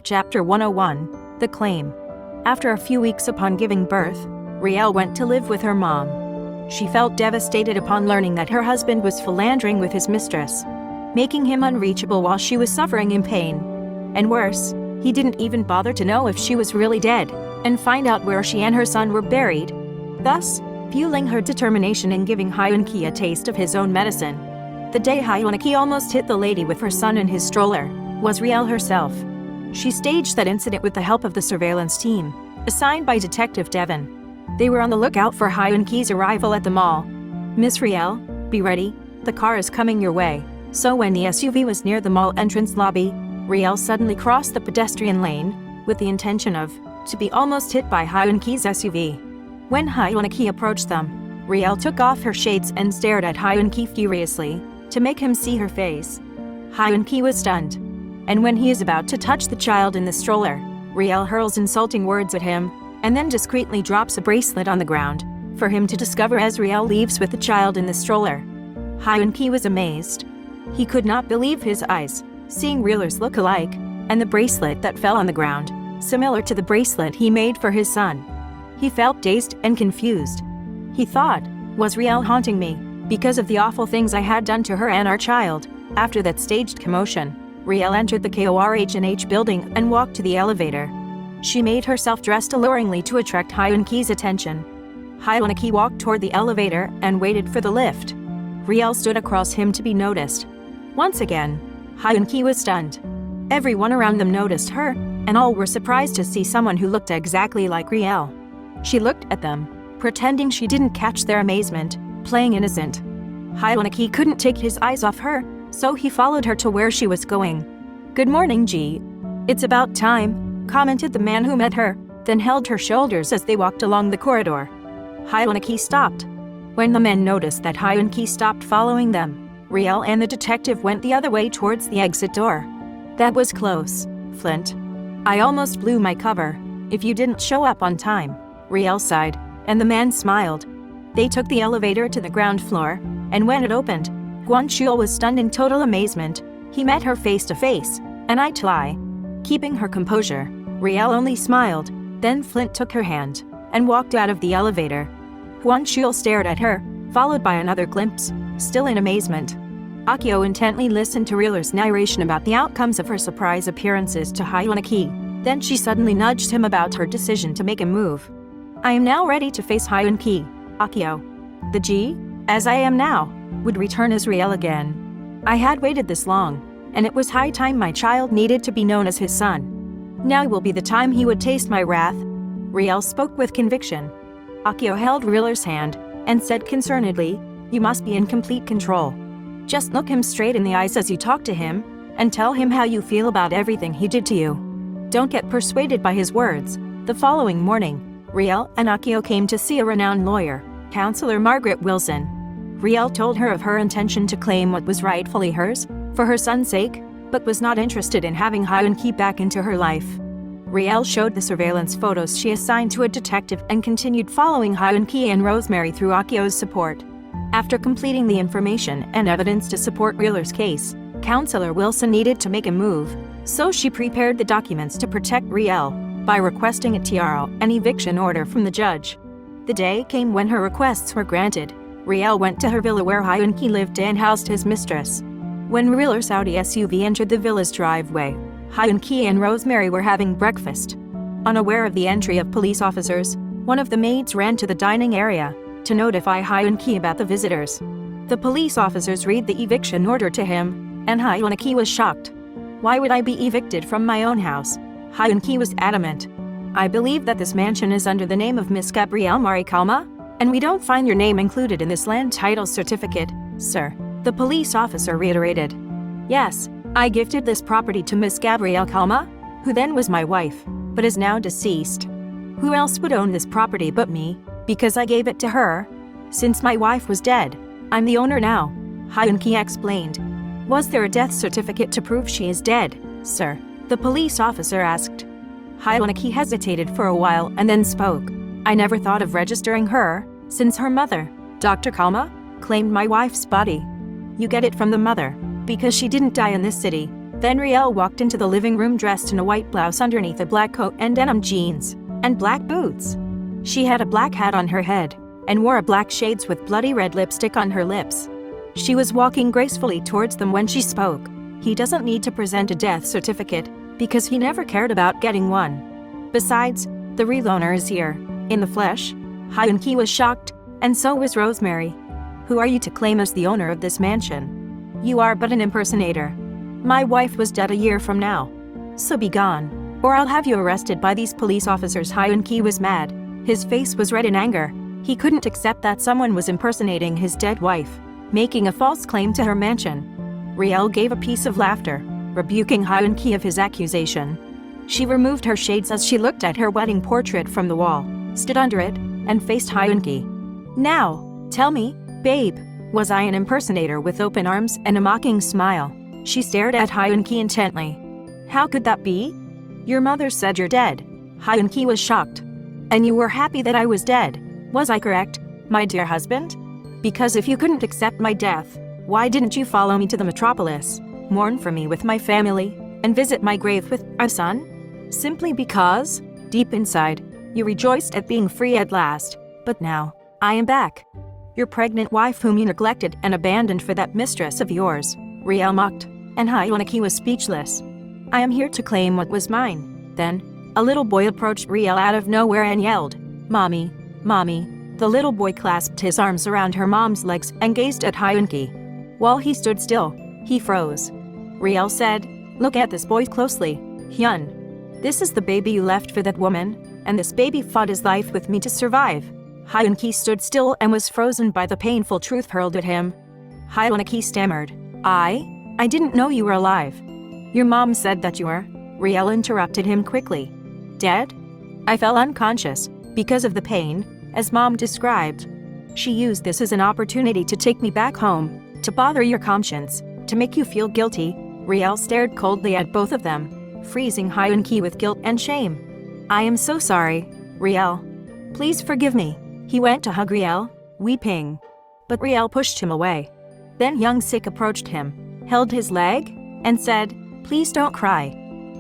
Chapter 101, The Claim. After a few weeks upon giving birth, Riel went to live with her mom. She felt devastated upon learning that her husband was philandering with his mistress, making him unreachable while she was suffering in pain. And worse, he didn't even bother to know if she was really dead, and find out where she and her son were buried, thus fueling her determination in giving Hyun-ki a taste of his own medicine. The day Hyun-ki almost hit the lady with her son in his stroller was Riel herself. She staged that incident with the help of the surveillance team, assigned by Detective Devon. They were on the lookout for Hyun-ki's arrival at the mall. "Miss Riel, be ready, the car is coming your way." So when the SUV was near the mall entrance lobby, Riel suddenly crossed the pedestrian lane, with the intention of to be almost hit by Hyun-ki's SUV. When Hyun-ki approached them, Riel took off her shades and stared at Hyun-ki furiously, to make him see her face. Hyun-ki was stunned. And when he is about to touch the child in the stroller, Riel hurls insulting words at him, and then discreetly drops a bracelet on the ground, for him to discover as Riel leaves with the child in the stroller. Hyun-ki was amazed. He could not believe his eyes, seeing Rieler's look-alike, and the bracelet that fell on the ground, similar to the bracelet he made for his son. He felt dazed and confused. He thought, was Riel haunting me, because of the awful things I had done to her and our child? After that staged commotion, Riel entered the KORH&H building and walked to the elevator. She made herself dressed alluringly to attract Hyun-ki's attention. Hyun-ki walked toward the elevator and waited for the lift. Riel stood across him to be noticed. Once again, Hyun-ki was stunned. Everyone around them noticed her, and all were surprised to see someone who looked exactly like Riel. She looked at them, pretending she didn't catch their amazement, playing innocent. Hyun-ki couldn't take his eyes off her, so he followed her to where she was going. "Good morning, Ji. It's about time," commented the man who met her, then held her shoulders as they walked along the corridor. Hyun-ki stopped. When the men noticed that Hyun-ki stopped following them, Riel and the detective went the other way towards the exit door. "That was close, Flint. I almost blew my cover, if you didn't show up on time," Riel sighed, and the man smiled. They took the elevator to the ground floor, and when it opened, Gwon-chul was stunned in total amazement. He met her face to face, an eye to eye. Keeping her composure, Riel only smiled, then Flint took her hand and walked out of the elevator. Gwon-chul stared at her, followed by another glimpse, still in amazement. Akio intently listened to Rieler's narration about the outcomes of her surprise appearances to Hyun-ki. Then she suddenly nudged him about her decision to make a move. "I am now ready to face Hyun-ki, Akio. The G, as I am now, would return as Riel again. I had waited this long, and it was high time my child needed to be known as his son. Now will be the time he would taste my wrath." Riel spoke with conviction. Akio held Rieler's hand and said concernedly, "You must be in complete control. Just look him straight in the eyes as you talk to him, and tell him how you feel about everything he did to you. Don't get persuaded by his words." The following morning, Riel and Akio came to see a renowned lawyer, Counselor Margaret Wilson. Riel told her of her intention to claim what was rightfully hers, for her son's sake, but was not interested in having Hyun-ki back into her life. Riel showed the surveillance photos she assigned to a detective and continued following Hyun-ki and Rosemary through Akio's support. After completing the information and evidence to support Rieler's case, Counselor Wilson needed to make a move, so she prepared the documents to protect Riel by requesting a TRO and eviction order from the judge. The day came when her requests were granted. Riel went to her villa where Hyun-ki lived and housed his mistress. When Rieler's Audi SUV entered the villa's driveway, Hyun-ki and Rosemary were having breakfast. Unaware of the entry of police officers, one of the maids ran to the dining area to notify Hyun-ki about the visitors. The police officers read the eviction order to him, and Hyun-ki was shocked. "Why would I be evicted from my own house?" Hyun-ki was adamant. "I believe that this mansion is under the name of Miss Gabrielle Marikalma, and we don't find your name included in this land title certificate, sir," the police officer reiterated. "Yes, I gifted this property to Miss Gabrielle Kalma, who then was my wife, but is now deceased. Who else would own this property but me, because I gave it to her? Since my wife was dead, I'm the owner now," Hyun-ki explained. "Was there a death certificate to prove she is dead, sir?" the police officer asked. Hyun-ki hesitated for a while and then spoke. "I never thought of registering her, since her mother, Dr. Kalma, claimed my wife's body." "You get it from the mother, because she didn't die in this city," Then Riel walked into the living room dressed in a white blouse underneath a black coat and denim jeans, and black boots. She had a black hat on her head, and wore a black shades with bloody red lipstick on her lips. She was walking gracefully towards them when she spoke. He doesn't need to present a death certificate, because he never cared about getting one. Besides, the real owner is here, in the flesh. Hyun-ki was shocked, and so was Rosemary. Who are you to claim as the owner of this mansion? You are but an impersonator. My wife was dead a year from now. So be gone, or I'll have you arrested by these police officers. Hyun-ki was mad. His face was red in anger. He couldn't accept that someone was impersonating his dead wife, making a false claim to her mansion. Riel gave a piece of laughter, rebuking Hyun-ki of his accusation. She removed her shades as she looked at her wedding portrait from the wall, stood under it, and faced Hyun-ki. Now, tell me, babe, was I an impersonator? With open arms and a mocking smile, she stared at Hyun-ki intently. How could that be? Your mother said you're dead. Hyun-ki was shocked. And you were happy that I was dead. Was I correct, my dear husband? Because if you couldn't accept my death, why didn't you follow me to the metropolis, mourn for me with my family, and visit my grave with our son? Simply because, deep inside, you rejoiced at being free at last. But now, I am back. Your pregnant wife whom you neglected and abandoned for that mistress of yours, Riel mocked, and Hyun-ki was speechless. I am here to claim what was mine. Then, a little boy approached Riel out of nowhere and yelled, Mommy, Mommy. The little boy clasped his arms around her mom's legs and gazed at Hyun-ki. While he stood still, he froze. Riel said, Look at this boy closely, Hyun. This is the baby you left for that woman, and this baby fought his life with me to survive. Hyun-ki stood still and was frozen by the painful truth hurled at him. Hyun-ki stammered, I didn't know you were alive. Your mom said that you were. Riel interrupted him quickly. Dead? I fell unconscious, because of the pain, as Mom described. She used this as an opportunity to take me back home, to bother your conscience, to make you feel guilty. Riel stared coldly at both of them, freezing Hyun-ki with guilt and shame. I am so sorry, Riel. Please forgive me. He went to hug Riel, weeping. But Riel pushed him away. Then Young-sik approached him, held his leg, and said, Please don't cry.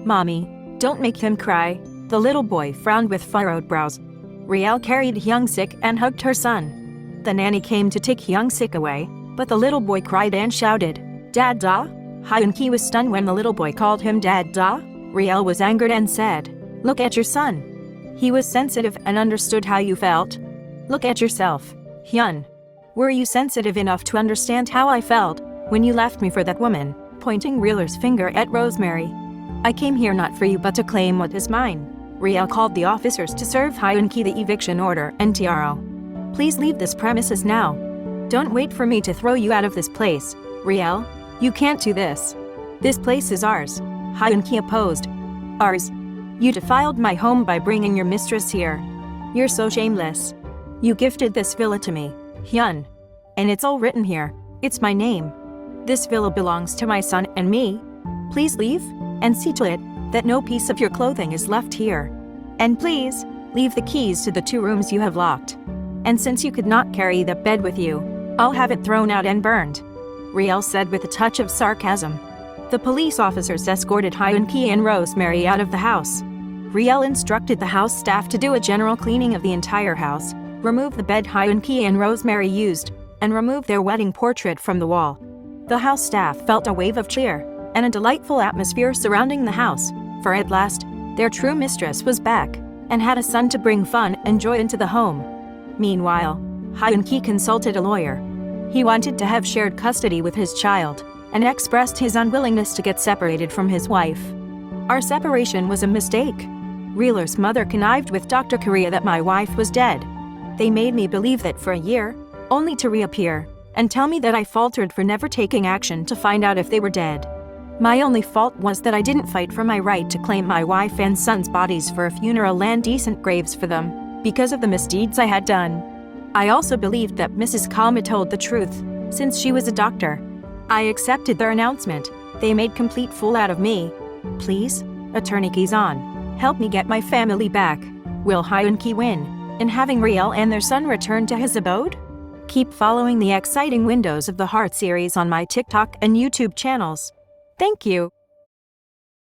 Mommy, don't make him cry. The little boy frowned with furrowed brows. Riel carried Young-sik and hugged her son. The nanny came to take Young-sik away, but the little boy cried and shouted, Dad-da? Hyun-ki was stunned when the little boy called him Dad-da. Riel was angered and said, Look at your son. He was sensitive and understood how you felt. Look at yourself, Hyun. Were you sensitive enough to understand how I felt when you left me for that woman? Pointing Rieler's finger at Rosemary. I came here not for you but to claim what is mine. Riel called the officers to serve Hyun-ki the eviction order and TRO. Please leave this premises now. Don't wait for me to throw you out of this place. Riel, you can't do this. This place is ours. Hyun-ki opposed. Ours? You defiled my home by bringing your mistress here. You're so shameless. You gifted this villa to me, Hyun. And it's all written here. It's my name. This villa belongs to my son and me. Please leave, and see to it that no piece of your clothing is left here. And please, leave the keys to the 2 rooms you have locked. And since you could not carry the bed with you, I'll have it thrown out and burned, Riel said with a touch of sarcasm. The police officers escorted Hyun-ki and Rosemary out of the house. Riel instructed the house staff to do a general cleaning of the entire house, remove the bed Hyun-ki and Rosemary used, and remove their wedding portrait from the wall. The house staff felt a wave of cheer and a delightful atmosphere surrounding the house, for at last, their true mistress was back, and had a son to bring fun and joy into the home. Meanwhile, Hyun-ki consulted a lawyer. He wanted to have shared custody with his child, and expressed his unwillingness to get separated from his wife. Our separation was a mistake. Rieler's mother connived with Dr. Korea that my wife was dead. They made me believe that for a year, only to reappear, and tell me that I faltered for never taking action to find out if they were dead. My only fault was that I didn't fight for my right to claim my wife and son's bodies for a funeral and decent graves for them, because of the misdeeds I had done. I also believed that Mrs. Kalma told the truth, since she was a doctor. I accepted their announcement. They made complete fool out of me. Please, Attorney Kizan, help me get my family back. Will Hyun-ki win in having Riel and their son return to his abode? Keep following the exciting Windows of the Heart series on my TikTok and YouTube channels. Thank you.